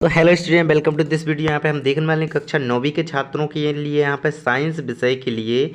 तो hello student, welcome to this video. यहाँ पे हम देखने वाले हैं कक्षा 9वीं के छात्रों के लिए यहाँ पे साइंस विषय के लिए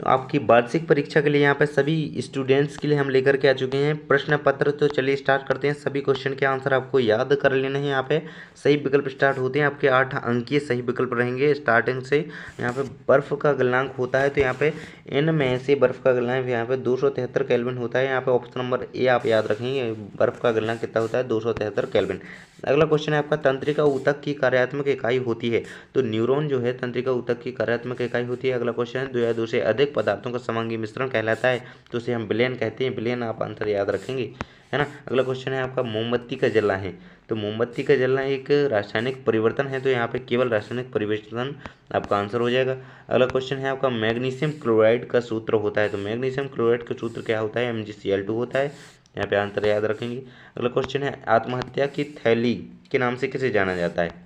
आपकी वार्षिक परीक्षा के लिए यहाँ पे सभी स्टूडेंट्स के लिए हम लेकर के आ चुके हैं प्रश्न पत्र। तो चलिए स्टार्ट करते हैं। सभी क्वेश्चन के आंसर आपको याद कर लेने हैं। यहाँ पे सही विकल्प स्टार्ट होते हैं, आपके 8 अंकीय सही विकल्प रहेंगे स्टार्टिंग से। यहाँ पे बर्फ़ का गलनांक होता है, तो यहाँ पे इन में से बर्फ़ का गलनांक यहाँ पे 273 केल्विन होता है। यहाँ पे ऑप्शन नंबर ए आप याद रखेंगे, बर्फ़ का गलनांक कितना होता है, 273 केल्विन। अगला क्वेश्चन है आपका, तंत्रिका ऊतक की कार्यात्मक इकाई होती है। तो न्यूरॉन जो है तंत्रिका ऊतक की कार्यात्मक इकाई होती है। अगला क्वेश्चन है, दो या दो से अधिक पदार्थों का समांगी मिश्रण कहलाता है, तो उसे हम विलयन कहते हैं। विलयन आप आंसर याद रखेंगे, है ना। अगला क्वेश्चन है आपका, मोमबत्ती का जलना है। तो मोमबत्ती का जलना एक रासायनिक परिवर्तन है, तो यहाँ पे केवल रासायनिक परिवर्तन आपका आंसर हो जाएगा। अगला क्वेश्चन है आपका, मैग्नीशियम क्लोराइड का सूत्र होता है। तो मैग्नीशियम क्लोराइड का सूत्र क्या होता है, MgCl2 होता है। यहाँ पे आंसर याद रखेंगे। अगला क्वेश्चन है, आत्महत्या की थैली के नाम से किसे जाना जाता है।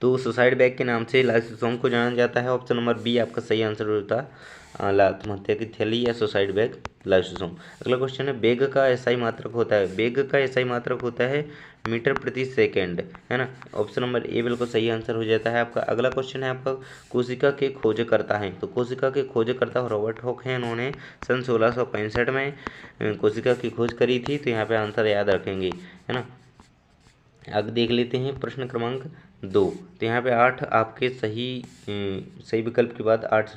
तो सुसाइड बैग के नाम से लाइसोसोम को जाना जाता है। ऑप्शन नंबर बी आपका सही आंसर होता है, आत्महत्या की थैली या सुसाइड बैग लाइसोसोम। अगला क्वेश्चन है, वेग का एसआई मात्रक होता है। वेग का एसआई मात्रक होता है मीटर प्रति सेकेंड, है ना। ऑप्शन नंबर ए बिल्कुल सही आंसर हो जाता है आपका। अगला क्वेश्चन है आपका, कोशिका के खोजकर्ता हैं। तो कोशिका के खोजकर्ता रॉबर्ट हॉक हैं। उन्होंने सन 1665 में कोशिका की खोज करी थी, तो यहाँ पे आंसर याद रखेंगे, है ना। अब देख लेते हैं प्रश्न क्रमांक 2। तो यहाँ पे 8 आपके सही विकल्प के बाद 8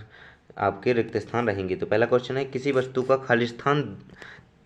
आपके रिक्त स्थान रहेंगे। तो पहला क्वेश्चन है, किसी वस्तु का खाली स्थान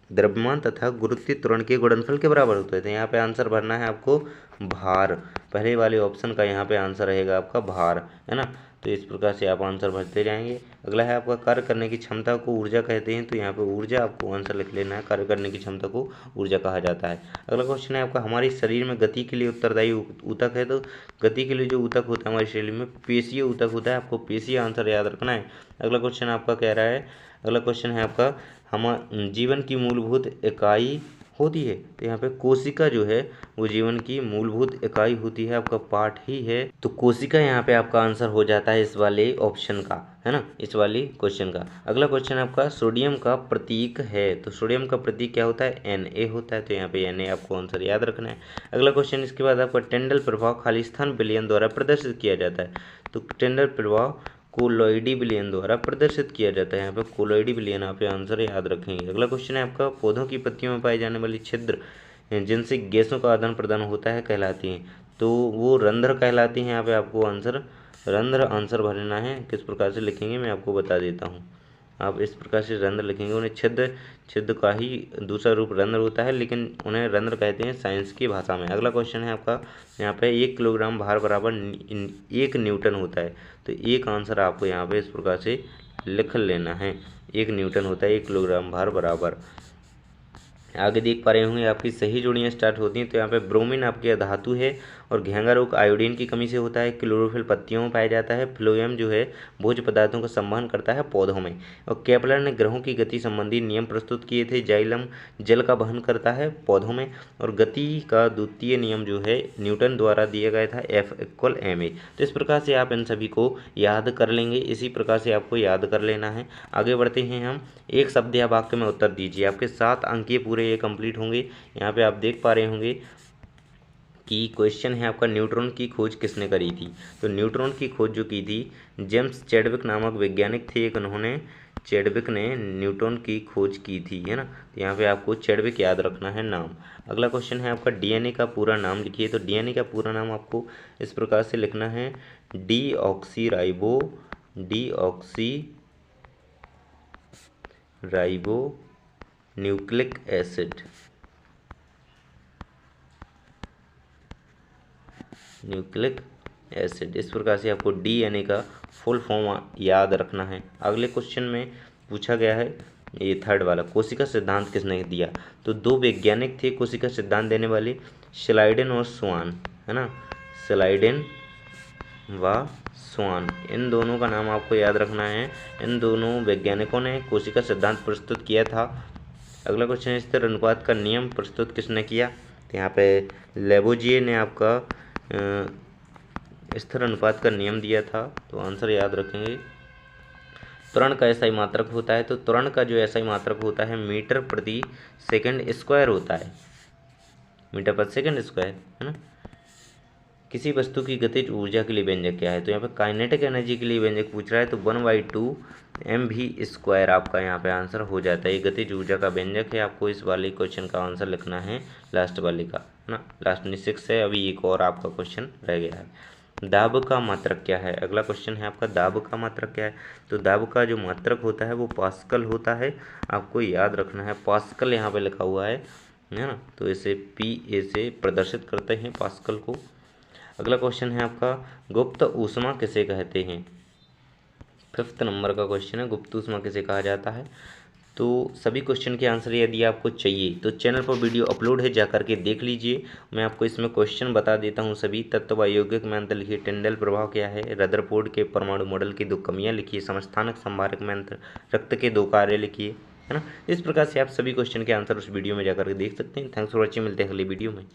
द्रव्यमान तथा गुरुत्वीय त्वरण के गुणनफल के बराबर होता है। तो यहाँ पे आंसर भरना है आपको भार। पहले वाले ऑप्शन का यहाँ पे आंसर रहेगा आपका भार, है ना। तो इस प्रकार से आप आंसर भरते जाएंगे। अगला है आपका, कार्य करने की क्षमता को ऊर्जा कहते हैं। तो यहाँ पे ऊर्जा आपको आंसर लिख लेना है, कार्य करने की क्षमता को ऊर्जा कहा जाता है। अगला क्वेश्चन है आपका, हमारे शरीर में गति के लिए उत्तरदायी ऊतक है। तो गति के लिए जो ऊतक होता है हमारे शरीर में, पेशीय ऊतक होता है। आपको पेशीय आंसर याद रखना है। अगला क्वेश्चन आपका कह रहा है, अगला क्वेश्चन है आपका, हम जीवन की मूलभूत इकाई होती है। तो यहाँ पे कोशिका जो है वो जीवन की मूलभूत इकाई होती है, आपका पार्ट ही है। तो कोशिका यहाँ पे आपका आंसर हो जाता है इस वाले ऑप्शन का, है ना, इस वाले क्वेश्चन का। अगला क्वेश्चन आपका, सोडियम का प्रतीक है। तो सोडियम का प्रतीक क्या होता है, Na होता है। तो यहाँ पे Na आपको आंसर याद रखना है। अगला क्वेश्चन इसके बाद आपका, टेंडल प्रभाव खाली स्थान विलयन द्वारा प्रदर्शित किया जाता है। तो टेंडल प्रभाव कोलॉइडी विलयन द्वारा प्रदर्शित किया जाता है। यहाँ पे कोलॉइडी विलयन आप आंसर याद रखेंगे। अगला क्वेश्चन है आपका, पौधों की पत्तियों में पाई जाने वाली छिद्र जिनसे गैसों का आदान प्रदान होता है कहलाती हैं। तो वो रंध्र कहलाती हैं। यहाँ पे आपको आंसर रंध्र आंसर भरना है। किस प्रकार से लिखेंगे मैं आपको बता देता हूँ। आप इस प्रकार से रंध्र लिखेंगे। उन्हें छिद्र छिद्र का ही दूसरा रूप रंध्र होता है, लेकिन उन्हें रंध्र कहते हैं साइंस की भाषा में। अगला क्वेश्चन है आपका, यहाँ पे 1 किलोग्राम भार बराबर 1 न्यूटन होता है। तो एक आंसर आपको यहाँ पे इस प्रकार से लिख लेना है, 1 न्यूटन होता है 1 किलोग्राम भार बराबर। आगे देख पा रहे होंगे आपकी सही जोड़ियाँ स्टार्ट होती हैं। तो यहाँ पे ब्रोमीन आपके धातु है और घेंगा रोग आयोडीन की कमी से होता है। क्लोरोफिल पत्तियों में पाया जाता है। फ्लोएम जो है भोज्य पदार्थों का संवहन करता है पौधों में। और केपलर ने ग्रहों की गति संबंधी नियम प्रस्तुत किए थे। जाइलम जल का वहन करता है पौधों में। और गति का द्वितीय नियम जो है न्यूटन द्वारा दिया गया था, F=ma। तो इस प्रकार से आप इन सभी को याद कर लेंगे। इसी प्रकार से आपको याद कर लेना है। आगे बढ़ते हैं हम। एक शब्द या वाक्य में उत्तर दीजिए। आपके 7 अंकीय पूरे ये कंप्लीट होंगे। यहाँ पे आप देख पा रहे होंगे कि क्वेश्चन है आपका, न्यूट्रॉन की खोज किसने करी थी। तो न्यूट्रॉन की खोज जो की थी, जेम्स चैडविक नामक वैज्ञानिक थे एक, उन्होंने चैडविक ने न्यूट्रॉन की खोज की थी, है ना। तो यहाँ पे आपको चैडविक याद रखना है नाम। अगला क्वेश्चन है आपका, डीएनए का पूरा नाम लिखिए। तो डीएनए का पूरा नाम आपको इस प्रकार से लिखना है, deoxy ribo nucleic acid. Nucleic acid, इस प्रकार से आपको डीएनए का फुल फॉर्म याद रखना है। अगले क्वेश्चन में पूछा गया है, ये थर्ड वाला, कोशिका सिद्धांत किसने दिया। तो 2 वैज्ञानिक थे कोशिका सिद्धांत देने वाले, स्लाइडेन और स्वान, है ना। स्लाइडेन व स्वान, इन दोनों का नाम आपको याद रखना है। इन दोनों वैज्ञानिकों ने कोशिका सिद्धांत प्रस्तुत किया था। अगला क्वेश्चन है, स्थिर अनुपात का नियम प्रस्तुत किसने किया। तो यहाँ पे लेबोजिए ने आपका स्थिर अनुपात का नियम दिया था। तो आंसर याद रखेंगे। त्वरण का एसआई मात्रक होता है। तो त्वरण का जो एसआई मात्रक होता है मीटर प्रति सेकंड स्क्वायर होता है, मीटर प्रति सेकंड स्क्वायर, है ना। किसी वस्तु की गतिज ऊर्जा के लिए व्यंजक क्या है? तो यहाँ पे काइनेटिक एनर्जी के लिए व्यंजक पूछ रहा है, तो 1/2 mv² आपका यहाँ पे आंसर हो जाता है। ये गतिज ऊर्जा का व्यंजक है। आपको इस वाले क्वेश्चन का आंसर लिखना है लास्ट वाले का, है ना। लास्ट में 6 है। अभी एक और आपका क्वेश्चन रह गया है। दाब का मात्रक क्या है? अगला क्वेश्चन है आपका, दाब का मात्रक क्या है? तो दाब का जो मात्रक होता है वो पास्कल होता है। आपको याद रखना है, पास्कल यहाँ पे लिखा हुआ है ना। तो इसे PA से प्रदर्शित करते हैं पास्कल को। अगला क्वेश्चन है आपका, गुप्त ऊष्मा किसे कहते हैं? 5th नंबर का क्वेश्चन है, गुप्त ऊष्मा किसे कहा जाता है? तो सभी क्वेश्चन के आंसर यदि आपको चाहिए तो चैनल पर वीडियो अपलोड है, जा करके देख लीजिए। मैं आपको इसमें क्वेश्चन बता देता हूँ सभी। तत्व व यौगिक में अंतर लिखिए, टिंडल प्रभाव क्या है, रदरफोर्ड के परमाणु मॉडल की 2 कमियाँ लिखिए, समस्थानक संभारक में अंतर, रक्त के 2 कार्य लिखिए, है ना। इस प्रकार से आप सभी क्वेश्चन के आंसर उस वीडियो में जाकर के देख सकते हैं। थैंक्स फॉर वॉचिंग, मिलते हैं अगली वीडियो में।